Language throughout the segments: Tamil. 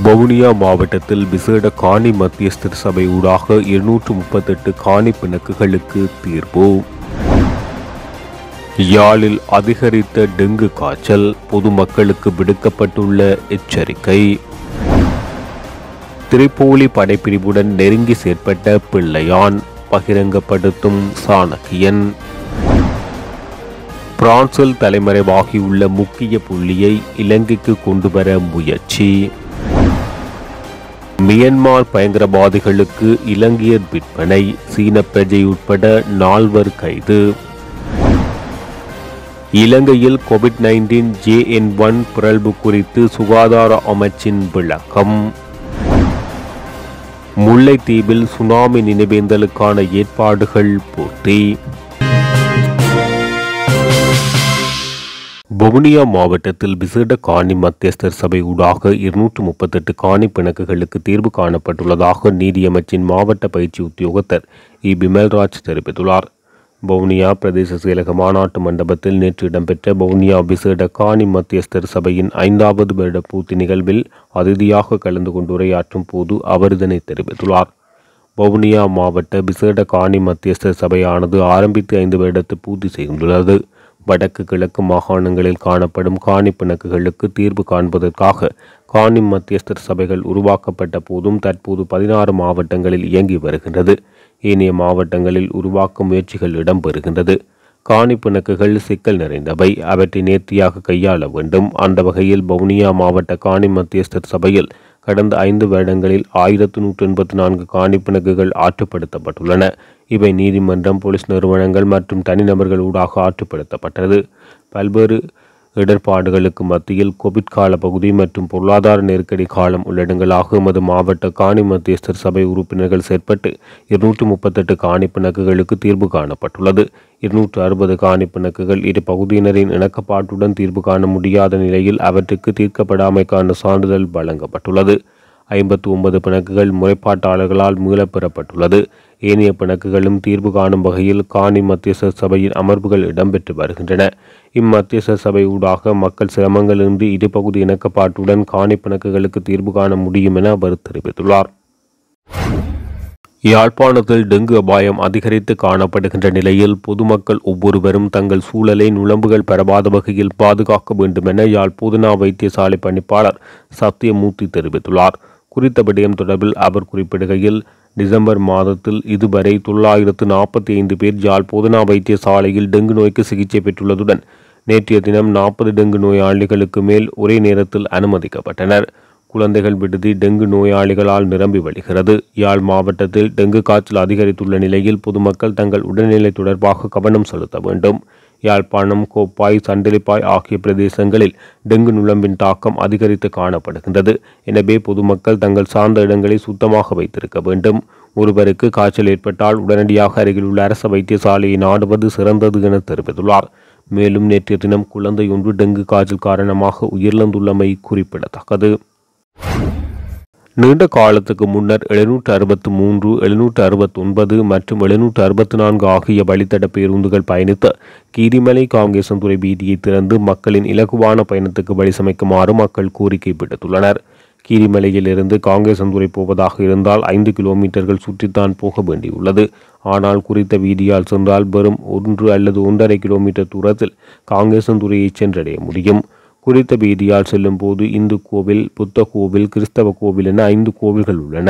வவுனியா மாவட்டத்தில் விசேட காணி மத்தியஸ்தர் சபை ஊடாக 238 காணி பிணக்குகளுக்கு தீர்ப்பு. யாழில் அதிகரித்த டெங்கு காய்ச்சல், பொதுமக்களுக்கு விடுக்கப்பட்டுள்ள எச்சரிக்கை. திரிப்போலி படைப்பிரிவுடன் நெருங்கி செயற்பட்ட பிள்ளையான், பகிரங்கப்படுத்தும் சாணக்கியன். பிரான்சில் தலைமறைவாகியுள்ள முக்கிய புள்ளியை இலங்கைக்கு கொண்டுவர முயற்சி. மியன்மார் பயங்கரவாதிகளுக்கு இலங்கையர் விற்பனை, சீன பிரஜை உட்பட 4 கைது. இலங்கையில் கோவிட்-19 JN1 பிறழ்வு குறித்து சுகாதார அமைச்சின் விளக்கம். முல்லைத்தீவில் சுனாமி நினைவேந்தலுக்கான ஏற்பாடுகள் பூர்த்தி. வவுனியா மாவட்டத்தில் விசேட காணி மத்தியஸ்தர் சபை ஊடாக 238 காணி பிணக்குகளுக்கு தீர்வு காணப்பட்டுள்ளதாக நீதியமைச்சின் மாவட்ட பயிற்சி உத்தியோகத்தர் பிமல்ராஜ் தெரிவித்துள்ளார். வவுனியா பிரதேச செயலக மாநாட்டு மண்டபத்தில் நேற்று இடம்பெற்ற வவுனியா விசேட காணி மத்தியஸ்தர் சபையின் 5வது வருட பூர்த்தி நிகழ்வில் அதிதியாக கலந்து கொண்டு உரையாற்றும் போது அவர் இதனை தெரிவித்துள்ளார். வவுனியா மாவட்ட விசேட காணி மத்தியஸ்தர் சபையானது ஆரம்பித்து 5 வருடத்தை பூர்த்தி செய்துள்ளது. வடக்கு கிழக்கு மாகாணங்களில் காணப்படும் காணி பிணக்குகளுக்கு தீர்வு காண்பதற்காக காணி மத்தியஸ்தர் சபைகள் உருவாக்கப்பட்ட போதும் தற்போது 16 மாவட்டங்களில் இயங்கி வருகின்றது. ஏனைய மாவட்டங்களில் உருவாக்கும் முயற்சிகள் இடம்பெறுகின்றது. காணி பிணக்குகள் சிக்கல் நிறைந்தவை, அவற்றை நேர்த்தியாக கையாள வேண்டும். அந்த வகையில் வவுனியா மாவட்ட காணி மத்தியஸ்தர் சபையில் கடந்த 5 வருடங்களில் 1184 காணி பிணக்குகள் ஆற்றுப்படுத்தப்பட்டுள்ளன. இவை நீதிமன்றம், போலீஸ் நிறுவனங்கள் மற்றும் தனிநபர்கள் ஊடாக ஆற்றுப்படுத்தப்பட்டது. பல்வேறு இடர்பாடுகளுக்கு மத்தியில் கோவிட் கால பகுதி மற்றும் பொருளாதார நெருக்கடி காலம் உள்ளடங்களாக எமது மாவட்ட காணி மத்தியஸ்தர் சபை உறுப்பினர்கள் செயற்பட்டு 238 காணி பிணக்குகளுக்கு தீர்வு காணப்பட்டுள்ளது. 260 காணி பிணக்குகள் இரு பகுதியினரின் இணக்கப்பாட்டுடன் தீர்வு காண முடியாத நிலையில் அவற்றுக்கு தீர்க்கப்படாமைக்கான சான்றிதழ் வழங்கப்பட்டுள்ளது. 59 பிணக்குகள் முறைப்பாட்டாளர்களால் மீளப்பெறப்பட்டுள்ளது. ஏனைய பிணக்குகளும் தீர்வு காணும் வகையில் காணி மத்தியஸ்தர் சபையின் அமர்வுகள் இடம்பெற்று வருகின்றன. இம்மத்தியஸ்தர் சபை ஊடாக மக்கள் சிரமங்களின்றி இரு பகுதி இணக்கப்பாட்டுடன் காணி பிணக்குகளுக்கு தீர்வு காண முடியும் என அவர் தெரிவித்துள்ளார். யாழ்ப்பாணத்தில் டெங்கு அபாயம் அதிகரித்து காணப்படுகின்ற நிலையில் பொதுமக்கள் ஒவ்வொருவரும் தங்கள் சூழலை நுளம்புகள் பரவாத வகையில் பாதுகாக்க வேண்டும் என யாழ் போதனா வைத்தியசாலை பணிப்பாளர் சத்தியமூர்த்தி தெரிவித்துள்ளார். குறித்த விடயம் தொடர்பில் அவர் குறிப்பிடுகையில், டிசம்பர் மாதத்தில் இதுவரை 945 பேர் யாழ் போதனா வைத்தியசாலையில் டெங்கு நோய்க்கு சிகிச்சை பெற்றுள்ளதுடன் நேற்றைய தினம் 40 டெங்கு நோயாளிகளுக்கு மேல் ஒரே நேரத்தில் அனுமதிக்கப்பட்டனர். குழந்தைகள் விடுதி டெங்கு நோயாளிகளால் நிரம்பி வழிகிறது. யாழ் மாவட்டத்தில் டெங்கு காய்ச்சல் அதிகரித்துள்ள நிலையில் பொதுமக்கள் தங்கள் உடல்நிலை தொடர்பாக கவனம் செலுத்த வேண்டும். யாழ்ப்பாணம், கோப்பாய், சண்டிலிப்பாய் ஆகிய பிரதேசங்களில் டெங்கு நுளம்பின் தாக்கம் அதிகரித்து காணப்படுகின்றது. எனவே பொதுமக்கள் தங்கள் சார்ந்த இடங்களை சுத்தமாக வைத்திருக்க வேண்டும். ஒருவருக்கு காய்ச்சல் ஏற்பட்டால் உடனடியாக அருகில் உள்ள அரசு வைத்தியசாலையை நாடுவது சிறந்தது என தெரிவித்துள்ளார். மேலும் நேற்றைய தினம் குழந்தை ஒன்று டெங்கு காய்ச்சல் காரணமாக உயிரிழந்துள்ளமை குறிப்பிடத்தக்கது. நீண்ட காலத்துக்கு முன்னர் 763, 769 மற்றும் 764 ஆகிய வழித்தட பேருந்துகள் பயணித்த கீரிமலை காங்கேசன்துறை வீதியை திறந்து மக்களின் இலகுவான பயணத்துக்கு வழி சமைக்குமாறு மக்கள் கோரிக்கை விடுத்துள்ளனர். கீரிமலையிலிருந்து காங்கேசன்துறை போவதாக இருந்தால் 5 கிலோமீட்டர்கள் சுற்றித்தான் போக வேண்டியுள்ளது. ஆனால் குறித்த வீதியால் சென்றால் வெறும் 1 அல்லது 1.5 கிலோமீட்டர் தூரத்தில் காங்கேசன்துறையை சென்றடைய முடியும். குறித்த வீதியால் செல்லும் போது இந்து கோவில், புத்த கோவில், கிறிஸ்தவ கோவில் என 5 கோவில்கள் உள்ளன.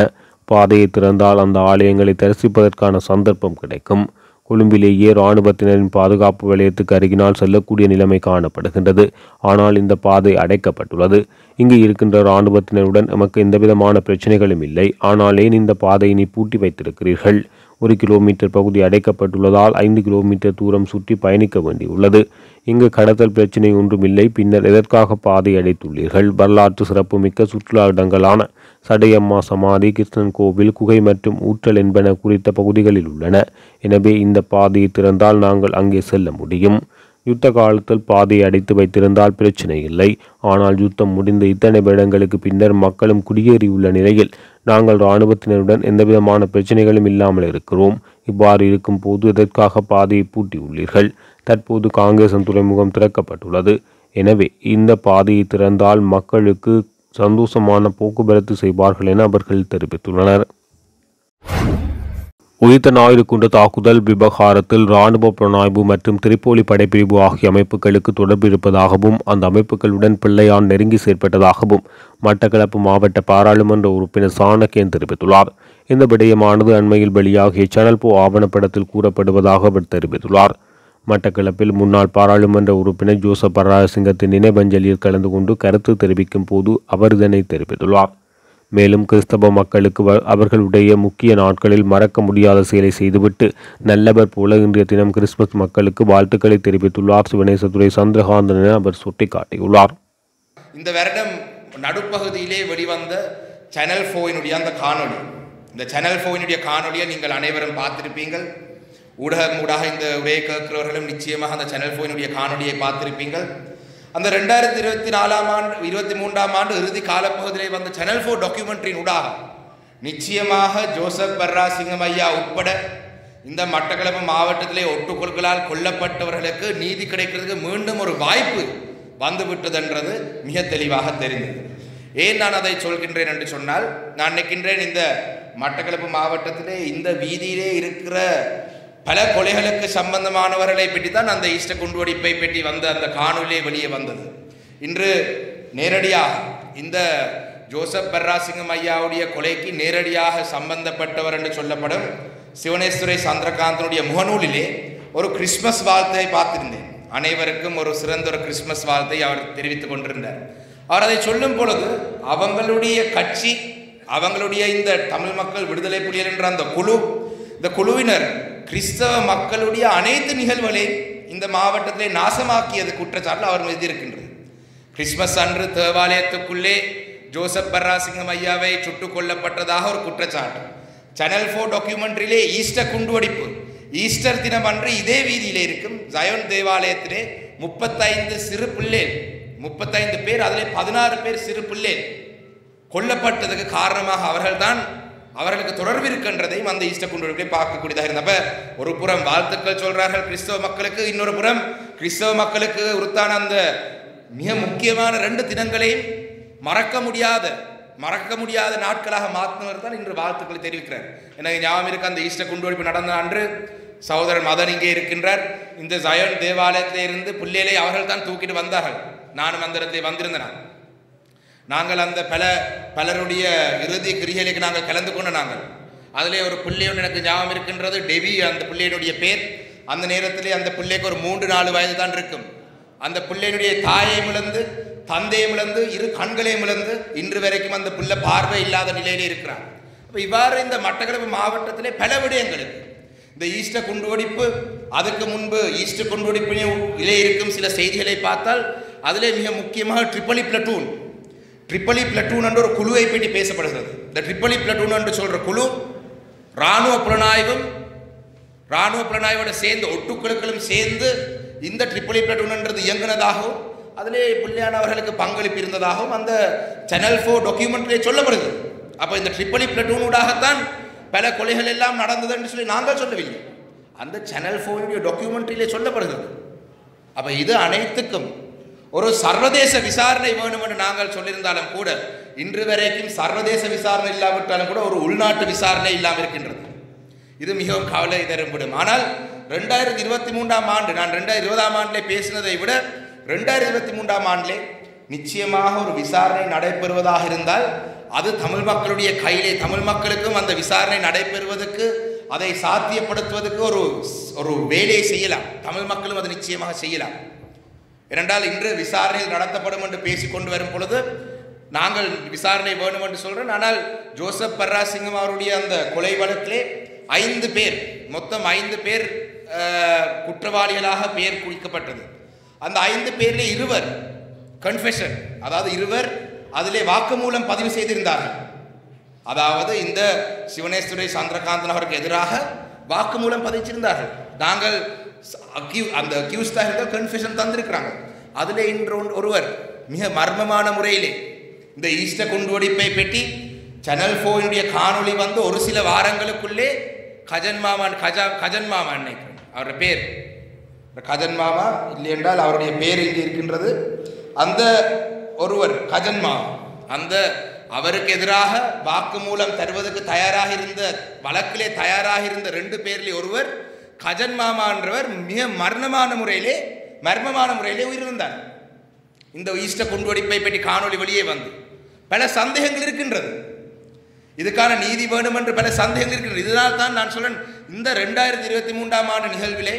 பாதையை திறந்தால் அந்த ஆலயங்களை தரிசிப்பதற்கான சந்தர்ப்பம் கிடைக்கும். கொழும்பிலேயே இராணுவத்தினரின் பாதுகாப்பு வலயத்துக்கு அருகினால் செல்லக்கூடிய நிலைமை காணப்படுகின்றது. ஆனால் இந்த பாதை அடைக்கப்பட்டுள்ளது. இங்கு இருக்கின்ற இராணுவத்தினருடன் நமக்கு எந்தவிதமான பிரச்சனைகளும் இல்லை. ஆனால் ஏன் இந்த பாதையினை பூட்டி வைத்திருக்கிறீர்கள்? 1 கிலோமீட்டர் பகுதி அடைக்கப்பட்டுள்ளதால் 5 கிலோமீட்டர் தூரம் சுற்றி பயணிக்க வேண்டியுள்ளது. இங்கு கடத்தல் பிரச்சினை ஒன்றுமில்லை. பின்னர் எதற்காக பாதை அடைத்துள்ளீர்கள்? வரலாற்று சிறப்புமிக்க சுற்றுலா இடங்களான சடையம்மா சமாதி, கிருஷ்ணன் கோவில், குகை மற்றும் ஊற்றல் என்பன குறித்த பகுதிகளில் உள்ளன. எனவே இந்த பாதையை திறந்தால் நாங்கள் அங்கே செல்ல முடியும். யுத்த காலத்தில் பாதையை அடைத்து வைத்திருந்தால் பிரச்சனை இல்லை. ஆனால் யுத்தம் முடிந்த இத்தனை வருடங்களுக்கு பின்னர் மக்களும் குடியேறியுள்ள நிலையில் நாங்கள் இராணுவத்தினருடன் எந்தவிதமான பிரச்சனைகளும் இல்லாமல் இருக்கிறோம். இவ்வாறு இருக்கும் போது எதற்காக பாதையை பூட்டியுள்ளீர்கள்? தற்போது காங்கேசன் துறைமுகம் திறக்கப்பட்டுள்ளது. எனவே இந்த பாதையை திறந்தால் மக்களுக்கு சந்தோஷமான போக்குவரத்து செய்வார்கள் என அவர்கள் தெரிவித்துள்ளனர். உயிர்த்த ஞாயிறு குண்டு தாக்குதல் விவகாரத்தில் இராணுவ புலனாய்வு மற்றும் திரிப்போலி படைப்பிரிவு ஆகிய அமைப்புகளுக்கு தொடர்பு இருப்பதாகவும் அந்த அமைப்புகளுடன் பிள்ளையான் நெருங்கி செயற்பட்டதாகவும் மட்டக்களப்பு மாவட்ட பாராளுமன்ற உறுப்பினர் சாணக்கியன் தெரிவித்துள்ளார். இந்த விடயமானது அண்மையில் வெளியாகிய சேனல் போ ஆவணப்படத்தில் கூறப்படுவதாக அவர் தெரிவித்துள்ளார். மட்டக்களப்பில் முன்னாள் பாராளுமன்ற உறுப்பினர் ஜோசப் பராசிங்கத்தின் நினைவஞ்சலியில் கலந்து கொண்டு கருத்து தெரிவிக்கும் போது அவர் இதனை தெரிவித்துள்ளார். மேலும் கிறிஸ்தவ மக்களுக்கு அவர்களுடைய முக்கிய நாட்களில் மறக்க முடியாத செயலை செய்துவிட்டு நல்லவர் போல இன்றைய தினம் கிறிஸ்துமஸ் மக்களுக்கு வாழ்த்துக்களை தெரிவித்துள்ளார் சிவனேசதுரை சந்திரகாந்தன் என அவர் சுட்டிக்காட்டியுள்ளார். இந்த வருடம் நடுப்பகுதியிலே வெளிவந்த சேனல் 4 அந்த காணொலி, இந்த சேனல் 4 காணொலியை நீங்கள் அனைவரும் பார்த்திருப்பீங்கள். ஊடக இந்த உரையை கேட்கிறவர்களும் நிச்சயமாக அந்த சேனல் 4 காணொலியை பார்த்திருப்பீங்கள். அந்த 2024 ஆண்டு 23ஆம் ஆண்டு இறுதி காலப்பகுதியிலே வந்த சேனல் 4 டாக்குமெண்ட்ரியின் ஊடாக நிச்சயமாக ஜோசப் பர்ராசிங்கம் ஐயா உட்பட இந்த மட்டக்களப்பு மாவட்டத்திலே ஒட்டுக்கொள்களால் கொல்லப்பட்டவர்களுக்கு நீதி கிடைக்கிறதுக்கு மீண்டும் ஒரு வாய்ப்பு வந்துவிட்டதென்றது மிக தெளிவாக தெரிந்தது. ஏன் நான் அதை சொல்கின்றேன் என்று சொன்னால், நான் நினைக்கின்றேன் இந்த மட்டக்களப்பு மாவட்டத்திலே இந்த வீதியிலே இருக்கிற பல கொலைகளுக்கு சம்பந்தமானவர்களை பற்றி தான் அந்த ஈஸ்டர் குண்டுவெடிப்பை பற்றி வந்த அந்த காணொலியே வெளியே வந்தது. இன்று நேரடியாக இந்த ஜோசப் பர்ராசிங்கம் ஐயாவுடைய கொலைக்கு நேரடியாக சம்பந்தப்பட்டவர் என்று சொல்லப்படும் சிவனேஸ்வரை சந்திரகாந்தனுடைய முகநூலிலே ஒரு கிறிஸ்மஸ் வாழ்த்தை பார்த்திருந்தேன். அனைவருக்கும் ஒரு சிறந்த ஒரு கிறிஸ்மஸ் வாழ்த்தை அவர் தெரிவித்துக் கொண்டிருந்தார். அவர் அதை சொல்லும் பொழுது அவங்களுடைய கட்சி, அவங்களுடைய இந்த தமிழ் மக்கள் விடுதலை புலிகள் என்ற அந்த குழு, இந்த குழுவினர் கிறிஸ்தவ மக்களுடைய அனைத்து நிகழ்வுகளையும் இந்த மாவட்டத்திலே நாசமாக்கியது குற்றச்சாட்டு அவர் மீது இருக்கின்றது. கிறிஸ்மஸ் அன்று தேவாலயத்துக்குள்ளே ஜோசப் பர்ராசிங்கம் ஐயாவை சுட்டுக் கொல்லப்பட்டதாக ஒரு குற்றச்சாட்டு. சேனல் 4 டாக்குமெண்ட்ரியிலே ஈஸ்டர் குண்டுவெடிப்பு, ஈஸ்டர் தினம் அன்று இதே வீதியிலே இருக்கும் ஜயோன் தேவாலயத்திலே 35 சிறு பிள்ளைகள், 35 பேர், அதில் 16 பேர் சிறு பிள்ளைகள் கொல்லப்பட்டதுக்கு காரணமாக அவர்கள்தான், அவர்களுக்கு தொடர்பு இருக்கின்றதையும் அந்த ஈஸ்டர் குண்டுவெடிப்பை பார்க்கக்கூடியதாக இருந்தப்ப ஒரு புறம் வாழ்த்துக்கள் சொல்றார்கள் கிறிஸ்தவ மக்களுக்கு, இன்னொரு புறம் கிறிஸ்தவ மக்களுக்கு உருத்தான அந்த மிக முக்கியமான 2 தினங்களையும் மறக்க முடியாத நாட்களாக மாற்றினவர் தான் இன்று வாழ்த்துக்களை தெரிவிக்கிறார். எனக்கு ஞாபகம் இருக்கு, அந்த ஈஸ்டர் குண்டுவெடிப்பு நடந்த அன்று சகோதரர் மதன் இங்கே இருக்கின்றார். இந்த ஜயோன் தேவாலயத்திலே இருந்து பிள்ளைகளை அவர்கள் தான் தூக்கிட்டு வந்தார்கள். நானும் அந்த இடத்தை வந்திருந்தேன். நாங்கள் அந்த பலருடைய இறுதி கிரிகைகளுக்கு நாங்கள் கலந்து கொண்டு நாங்கள் அதிலே ஒரு பிள்ளையோடு எனக்கு ஞாபகம் இருக்கின்றது, டெவி அந்த பிள்ளையினுடைய பேர். அந்த நேரத்திலே அந்த பிள்ளைக்கு ஒரு 3-4 வயது தான் இருக்கும். அந்த பிள்ளையினுடைய தாயையும் இழந்து தந்தையும் இழந்து 2 கண்களையும் இழந்து இன்று வரைக்கும் அந்த பிள்ளை பார்வை இல்லாத நிலையிலே இருக்கிறார். அப்போ இவ்வாறு இந்த மட்டக்களப்பு மாவட்டத்திலே பல விடயங்களுக்கு இந்த ஈஸ்டர் குண்டுவெடிப்பு, அதுக்கு முன்பு ஈஸ்டர் குண்டுவெடிப்பிலே இருக்கும் சில செய்திகளை பார்த்தால் அதிலே மிக முக்கியமாக ட்ரிப்பலி பிளட்டூன் என்ற ஒரு குழுவை பற்றி பேசப்படுகிறது. இந்த ட்ரிப்பலி பிளட்டூன் என்று சொல்ற குழு இராணுவ புலனாய்வோட சேர்ந்து ஒட்டுக்குழுக்களும் சேர்ந்து இந்த ட்ரிப்பலி பிளட்டூன் என்றது இயங்குனதாகவும் அதிலே பிள்ளையானவர்களுக்கு பங்களிப்பு இருந்ததாகவும் அந்த சேனல் 4 டாக்குமெண்ட்ரியே சொல்லப்படுது. அப்போ இந்த ட்ரிப்பலி பிளட்டூனூடாகத்தான் பல கொலைகள் எல்லாம் நடந்தது என்று சொல்லி நாங்கள் சொல்லவில்லை, அந்த சேனல் 4 டாக்குமெண்ட்ரியிலே சொல்லப்படுகிறது. அப்போ இது அனைத்துக்கும் ஒரு சர்வதேச விசாரணை வேணும் என்று நாங்கள் சொல்லியிருந்தாலும் கூட இன்று வரைக்கும் சர்வதேச விசாரணை இல்லாவிட்டாலும் கூட ஒரு உள்நாட்டு விசாரணை இல்லாமல் இருக்கின்றது. இது மிகவும் கவலை தரும். ஆனால் 2023ஆம் ஆண்டு, நான் 2020ஆம் ஆண்டிலே பேசினதை விட 2023ஆம் ஆண்டிலே நிச்சயமாக ஒரு விசாரணை நடைபெறுவதாக இருந்தால் அது தமிழ் மக்களுடைய கையிலே, தமிழ் மக்களுக்கும் அந்த விசாரணை நடைபெறுவதற்கு அதை சாத்தியப்படுத்துவதற்கு ஒரு வேலையை செய்யலாம். தமிழ் மக்களும் அதை நிச்சயமாக செய்யலாம். ஏனென்றால் இன்று விசாரணைகள் நடத்தப்படும் என்று பேசிக்கொண்டு வரும் பொழுது நாங்கள் விசாரணை வேணும் என்று சொல்கிறேன். ஆனால் ஜோசப் பர்ராசிங்கம் அவருடைய அந்த கொலை வழக்கிலே 5 பேர், மொத்தம் 5 பேர் குற்றவாளிகளாக பெயர் குறிக்கப்பட்டது. அந்த 5 பேரிலே 2 கன்ஃபெஷன், அதாவது 2 அதிலே வாக்குமூலம் பதிவு செய்திருந்தார்கள். அதாவது இந்த சிவனேஸ்வரை சந்திரகாந்தன் அவருக்கு எதிராக வாக்குமூலம் பதிச்சிருந்தார்கள். நாங்கள் அந்த அக்யூஸ்டாக இருந்த கன்ஃபெஷன் தந்திருக்கிறாங்க. அதில் இன்று ஒருவர் மிக மர்மமான முறையிலே இந்த ஈஸ்டர் குண்டுவெடிப்பை பற்றி சேனல் 4 காணொளி வந்து ஒரு சில வாரங்களுக்குள்ளே கஜன் மாமா நினைக்கிறேன் அவருடைய பேர், கஜன் மாமா இல்லை என்றால் அவருடைய பேர் இங்கே இருக்கின்றது. அந்த ஒருவர் கஜன் மாமா, அந்த அவருக்கு எதிராக வாக்குமூலம் தருவதற்கு தயாராக இருந்த வழக்கிலே தயாராக இருந்த 2 பேரிலே ஒருவர் கஜன் மாமா என்றவர் மிக மர்மமான முறையிலே உயிரிழந்தார். இந்த ஈஸ்டர் குண்டுவெடிப்பை பற்றி காணொளி வெளியே வந்து பல சந்தேகங்கள் இருக்கின்றது. இதுக்கான நீதி வேணும் என்று பல சந்தேகங்கள் இருக்கின்றது. இதனால் தான் நான் சொல்றேன், இந்த 2023ஆம் ஆண்டு நிகழ்விலே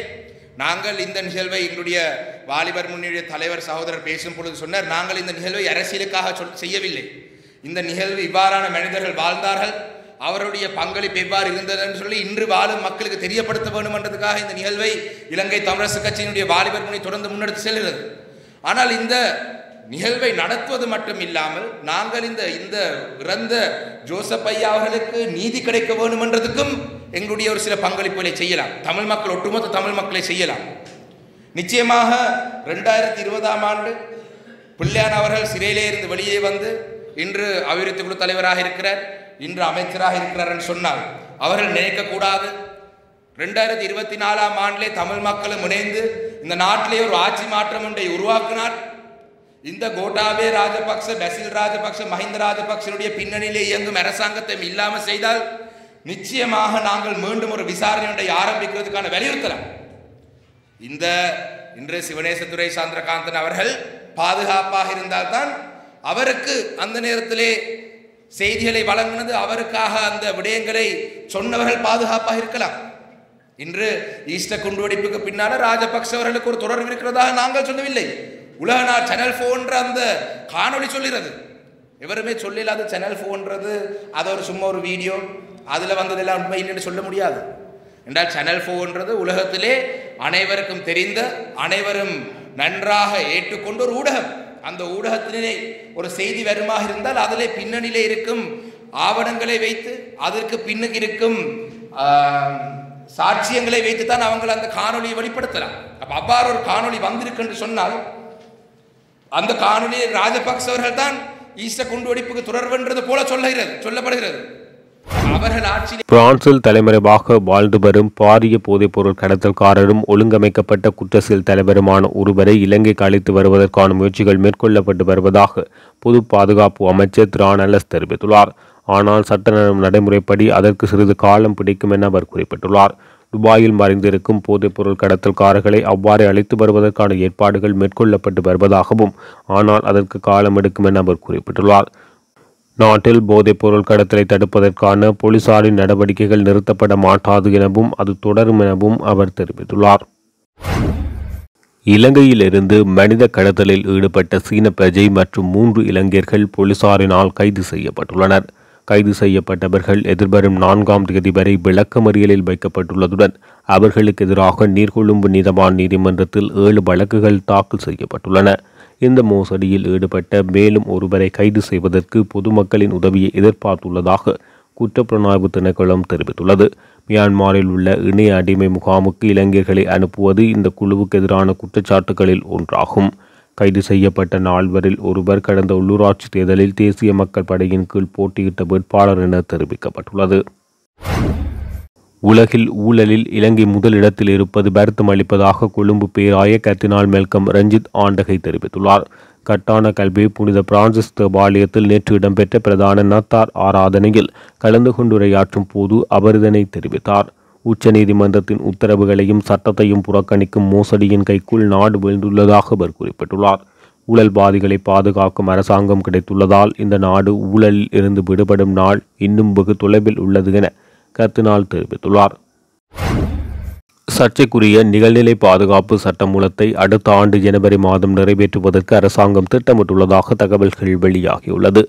நாங்கள் இந்த நிகழ்வை எங்களுடைய வாலிபர் முன்னணியுடைய தலைவர் சகோதரர் பேசும் பொழுது சொன்னார், நாங்கள் இந்த நிகழ்வை அரசியலுக்காக செய்யவில்லை. இந்த நிகழ்வு இவ்வாறான மனிதர்கள் வாழ்ந்தார்கள், அவருடைய பங்களிப்பு எவ்வாறு இருந்ததுன்னு சொல்லி இன்று வாழும் மக்களுக்கு தெரியப்படுத்த வேண்டும் என்றதுக்காக இந்த நிகழ்வை இலங்கை தமிழரசு கட்சியினுடைய வாலிபர் முன்னணி தொடர்ந்து முன்னெடுத்து செல்கிறது. ஆனால் இந்த நிகழ்வை நடத்துவது மட்டும் இல்லாமல் நாங்கள் இந்த இறந்த ஜோசப் ஐயா அவர்களுக்கு நீதி கிடைக்க வேண்டும் என்றதுக்கும் எங்களுடைய ஒரு சில பங்களிப்புகளை செய்யலாம். தமிழ் மக்கள், ஒட்டுமொத்த தமிழ் மக்களை செய்யலாம். நிச்சயமாக 2020ஆம் ஆண்டு பிள்ளையான் அவர்கள் சிறையிலே இருந்து வெளியே வந்து இன்று அபிவிருத்தி குழு தலைவராக இருக்கிறார், இன்று அமைச்சராக இருக்கிறார் என்று சொன்னார். அவர்கள் நினைக்கக்கூடாது 2024ஆம் ஆண்டிலே தமிழ் மக்களும் இணைந்து இந்த நாட்டிலே ஒரு ஆட்சி மாற்றம் ஒன்றை உருவாக்கினார். இந்த கோட்டாபே ராஜபக்ச, பசில் ராஜபக்ச, மஹிந்த ராஜபக்சனுடைய பின்னணியிலே இயங்கும் அரசாங்கத்தை இல்லாமல் செய்தால் நிச்சயமாக நாங்கள் மீண்டும் ஒரு விசாரணை ஒன்றை ஆரம்பிக்கிறதுக்கான வலியுறுத்தலாம். இன்று சிவனேசதுரை சந்திரகாந்தன் அவர்கள் பாதுகாப்பாக இருந்தால்தான் அவருக்கு அந்த நேரத்திலே செய்திகளை வழங்கினது, அவருக்காக அந்த விடயங்களை சொன்னவர்கள் பாதுகாப்பாக இருக்கலாம். இன்று ஈஸ்டர் குண்டுவெடிப்புக்கு பின்னால ராஜபக்ச அவர்களுக்கு ஒரு தொடர்பு இருக்கிறதாக நாங்கள் சொல்லவில்லை. உலக நாள் சேனல் 4 அந்த காணொளி சொல்லுகிறது. எவருமே சொல்லல சேனல் 4 அது ஒரு சும்மா ஒரு வீடியோ, அதில் வந்ததெல்லாம் உண்மை என்று சொல்ல முடியாது. என்றால் சேனல் 4 உலகத்திலே அனைவருக்கும் தெரிந்த, அனைவரும் நன்றாக ஏற்றுக்கொண்ட ஒரு ஊடகம். அந்த ஊடகத்திலே ஒரு செய்தி வருமாக இருந்தால் அதிலே பின்னணியிலே இருக்கும் ஆவணங்களை வைத்து, அதற்கு பின்னுக்கு இருக்கும் சாட்சியங்களை வைத்து தான் அவங்க அந்த காணொலியை வெளிப்படுத்தலாம். அப்ப அவ்வாறு ஒரு காணொலி வந்திருக்கு என்று சொன்னால் அந்த காணொலியை ராஜபக்ச அவர்கள் தான் ஈஸ்டர் குண்டுவெடிப்புக்கு தொடர்புன்றது போல சொல்லப்படுகிறது. அவர்கள் ஆட்சியில் பிரான்சில் தலைமறைவாக வாழ்ந்து வரும் பாரிய போதைப்பொருள் கடத்தல்காரரும் ஒழுங்கமைக்கப்பட்ட குற்றச்செயல் தலைவருமான ஒருவரை இலங்கைக்கு அழைத்து வருவதற்கான முயற்சிகள் மேற்கொள்ளப்பட்டு வருவதாக பொது பாதுகாப்பு அமைச்சர் திரானலஸ் தெரிவித்துள்ளார். ஆனால் சட்ட நடைமுறைப்படி அதற்கு சிறிது காலம் பிடிக்கும் என அவர் குறிப்பிட்டுள்ளார். துபாயில் மறைந்திருக்கும் போதைப்பொருள் கடத்தல்காரர்களை அவ்வாறு அழைத்து வருவதற்கான ஏற்பாடுகள் மேற்கொள்ளப்பட்டு வருவதாகவும், ஆனால் அதற்கு காலம் எடுக்கும் என அவர் குறிப்பிட்டுள்ளார். நாட்டில் போதைப்பொருள் கடத்தலை தடுப்பதற்கான போலீசாரின் நடவடிக்கைகள் நிறுத்தப்பட மாட்டாது எனவும் அது தொடரும் எனவும் அவர் தெரிவித்துள்ளார். இலங்கையிலிருந்து மனித கடத்தலில் ஈடுபட்ட சீன பிரஜை மற்றும் 3 இலங்கையர்கள் போலீசாரினால் கைது செய்யப்பட்டுள்ளனர். கைது செய்யப்பட்டவர்கள் எதிர்வரும் 4ஆம் தேதி வரை விளக்கமறியலில் வைக்கப்பட்டுள்ளதுடன் அவர்களுக்கு எதிராக நீர்கொழும்பு நீதவான் நீதிமன்றத்தில் 7 வழக்குகள் தாக்கல் செய்யப்பட்டுள்ளன. இந்த மோசடியில் ஈடுபட்ட மேலும் ஒருவரை கைது செய்வதற்கு பொதுமக்களின் உதவியை எதிர்பார்த்துள்ளதாக குற்றப்புலனாய்வு திணைக்களம் தெரிவித்துள்ளது. மியான்மரில் உள்ள இணைய அடிமை முகாமுக்கு இளைஞர்களை அனுப்புவது இந்த குழுவுக்கு எதிரான குற்றச்சாட்டுகளில் ஒன்றாகும். கைது செய்யப்பட்ட 4வரில் ஒருவர் கடந்த உள்ளூராட்சி தேர்தலில் தேசிய மக்கள் படையின் கீழ் போட்டியிட்ட வேட்பாளர் என தெரிவிக்கப்பட்டுள்ளது. உலகில் ஊழலில் இலங்கை முதலிடத்தில் இருப்பது வருத்தம் அளிப்பதாக கொழும்பு பேராய கர்தினால் மெல்கம் ரஞ்சித் ஆண்டகை தெரிவித்துள்ளார். கட்டான கல்வி புனித பிரான்சிஸ் தேவாலயத்தில் நேற்று இடம்பெற்ற பிரதான நத்தார் ஆராதனையில் கலந்து கொண்டுரையாற்றும் போது அவர் இதனை தெரிவித்தார். உச்சநீதிமன்றத்தின் உத்தரவுகளையும் சட்டத்தையும் புறக்கணிக்கும் மோசடியின் கைக்குள் நாடு வீழ்ந்துள்ளதாக அவர் குறிப்பிட்டுள்ளார். ஊழல்வாதிகளை பாதுகாக்கும் அரசாங்கம் கிடைத்துள்ளதால் இந்த நாடு ஊழலில் இருந்து விடுபடும் நாள் இன்னும் வெகு தொலைவில் உள்ளது என கர்தினால் தெரிவித்துள்ளார். சர்ச்சைக்குரிய நிகழ்நிலை பாதுகாப்பு சட்டமூலத்தை அடுத்த ஆண்டு ஜனவரி மாதம் நிறைவேற்றுவதற்கு அரசாங்கம் திட்டமிட்டுள்ளதாக தகவல்கள் வெளியாகியுள்ளது.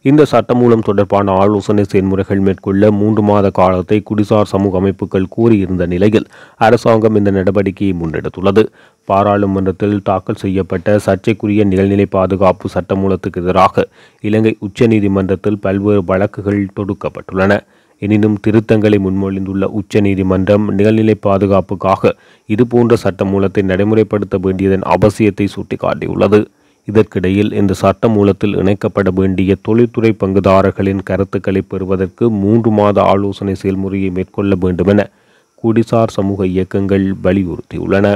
இந்த சட்டமூலம் தொடர்பான ஆலோசனை செயல்முறைகள் மேற்கொள்ள 3 மாத காலத்தை குடிசார் சமூக அமைப்புகள் கோரியிருந்த நிலையில் அரசாங்கம் இந்த நடவடிக்கையை முன்னெடுத்துள்ளது. பாராளுமன்றத்தில் தாக்கல் செய்யப்பட்ட சர்ச்சைக்குரிய நிகழ்நிலை பாதுகாப்பு சட்டமூலத்துக்கு எதிராக இலங்கை உச்சநீதிமன்றத்தில் பல்வேறு வழக்குகள் தொடுக்கப்பட்டுள்ளன. எனினும் திருத்தங்களை முன்மொழிந்துள்ள உச்சநீதிமன்றம் நிகழ்நிலை பாதுகாப்புக்காக இதுபோன்ற சட்டமூலத்தை நடைமுறைப்படுத்த வேண்டியதன் அவசியத்தை சுட்டிக்காட்டியுள்ளது. இதற்கிடையில் இந்த சட்டமூலத்தில் இணைக்கப்பட வேண்டிய தொழில்துறை பங்குதாரர்களின் கருத்துக்களை பெறுவதற்கு 3 மாத ஆலோசனை செயல்முறையை மேற்கொள்ள வேண்டுமென குடிசார் சமூக இயக்கங்கள் வலியுறுத்தியுள்ளன.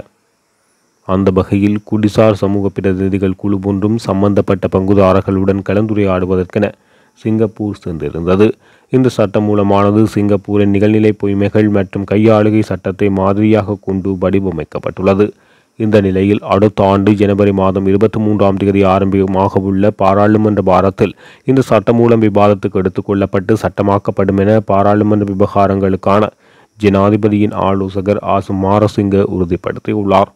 அந்த வகையில் குடிசார் சமூக பிரதிநிதிகள் குழு ஒன்றும் சம்பந்தப்பட்ட பங்குதாரர்களுடன் கலந்துரையாடுவதற்கென சிங்கப்பூர் சென்றிருந்தது. இந்த சட்டமூலமானது சிங்கப்பூரின் நிகழ்நிலை பொய்மைகள் மற்றும் கையாளுகை சட்டத்தை மாதிரியாக கொண்டு வடிவமைக்கப்பட்டுள்ளது. இந்த நிலையில் அடுத்த ஆண்டு ஜனவரி மாதம் 23ஆம் தேதி ஆரம்பமாகவுள்ள பாராளுமன்ற வாரத்தில் இந்த சட்டமூலம் விவாதத்துக்கு எடுத்துக் கொள்ளப்பட்டு சட்டமாக்கப்படும் என பாராளுமன்ற விவகாரங்களுக்கான ஜனாதிபதியின் ஆலோசகர் ஆசு மாரசிங்க உறுதிப்படுத்தியுள்ளார்.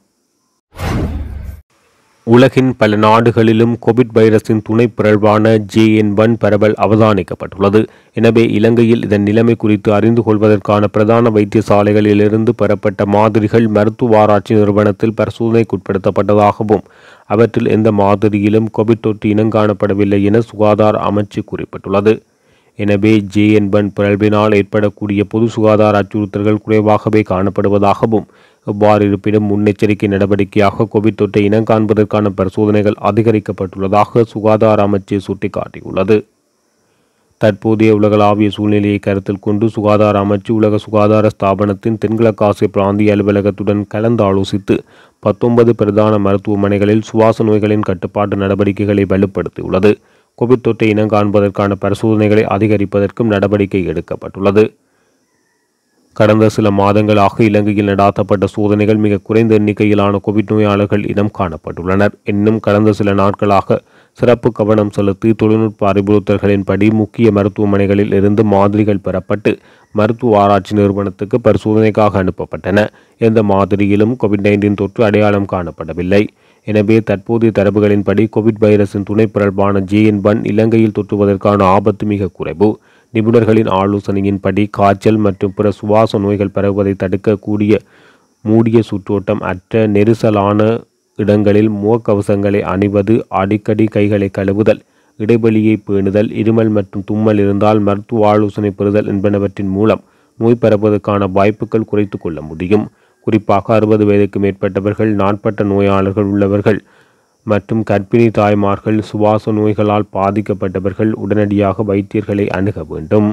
உலகின் பல நாடுகளிலும் கோவிட் வைரஸின் துணை பிறழ்வான JN1 பரவல் அவதானிக்கப்பட்டுள்ளது. எனவே இலங்கையில் இதன் நிலைமை குறித்து அறிந்து கொள்வதற்கான பிரதான வைத்தியசாலைகளிலிருந்து பெறப்பட்ட மாதிரிகள் மருத்துவ ஆராய்ச்சி நிறுவனத்தில் பரிசோதனைக்குட்படுத்தப்பட்டதாகவும் அவற்றில் எந்த மாதிரியிலும் கோவிட் தொற்று இனங்காணப்படவில்லை என சுகாதார அமைச்சு குறிப்பிட்டுள்ளது. எனவே JN1 பிறழ்வினால் ஏற்படக்கூடிய பொது சுகாதார அச்சுறுத்தல்கள் குறைவாகவே காணப்படுவதாகவும் எவ்வாறு இருப்பினும் முன்னெச்சரிக்கை நடவடிக்கையாக கோவிட் தொற்றை இனங்காண்பதற்கான பரிசோதனைகள் அதிகரிக்கப்பட்டுள்ளதாக சுகாதார அமைச்சு சுட்டிக்காட்டியுள்ளது. தற்போதைய உலகளாவிய சூழ்நிலையை கருத்தில் கொண்டு சுகாதார அமைச்சு உலக சுகாதார ஸ்தாபனத்தின் தென்கிழக்காசிய பிராந்திய அலுவலகத்துடன் கலந்து ஆலோசித்து 19 பிரதான மருத்துவமனைகளில் சுவாச நோய்களின் கட்டுப்பாட்டு நடவடிக்கைகளை வலுப்படுத்தியுள்ளது. கோவிட் தொற்றை இனங்காண்பதற்கான பரிசோதனைகளை அதிகரிப்பதற்கும் நடவடிக்கை எடுக்கப்பட்டுள்ளது. கடந்த சில மாதங்களாக இலங்கையில் நடாத்தப்பட்ட சோதனைகள் மிக குறைந்த எண்ணிக்கையிலான கோவிட் நோயாளர்கள் இனம் காணப்பட்டுள்ளனர். இன்னும் கடந்த சில நாட்களாக சிறப்பு கவனம் செலுத்தி தொழில்நுட்ப அறிவுறுத்தல்களின்படி முக்கிய மருத்துவமனைகளில் இருந்து மாதிரிகள் பெறப்பட்டு மருத்துவ ஆராய்ச்சி நிறுவனத்துக்கு பரிசோதனைக்காக அனுப்பப்பட்டன. எந்த மாதிரியிலும் கோவிட்-19 தொற்று அடையாளம் காணப்படவில்லை. எனவே தற்போதைய தரவுகளின்படி கோவிட் வைரஸின் துணை பிறழ்வான JN1 இலங்கையில் தொற்றுவதற்கான ஆபத்து மிக குறைவு. நிபுணர்களின் ஆலோசனையின்படி காய்ச்சல் மற்றும் பிற சுவாச நோய்கள் பரவுவதை தடுக்கக்கூடிய மூடிய சுற்றோட்டம் அற்ற நெரிசலான இடங்களில் முகக்கவசங்களை அணிவது, அடிக்கடி கைகளை கழுவுதல், இடைவெளியை பேணுதல், இருமல் மற்றும் தும்மல் இருந்தால் மருத்துவ ஆலோசனை பெறுதல் என்பனவற்றின் மூலம் நோய் பரவுவதற்கான வாய்ப்புகள் குறைத்து கொள்ள முடியும். குறிப்பாக 60 வயதுக்கு மேற்பட்டவர்கள், நாட்பட்ட நோயாளர்கள் உள்ளவர்கள் மற்றும் கர்ப்பிணி தாய்மார்கள், சுவாச நோய்களால் பாதிக்கப்பட்டவர்கள் உடனடியாக வைத்தியர்களை அணுக வேண்டும்.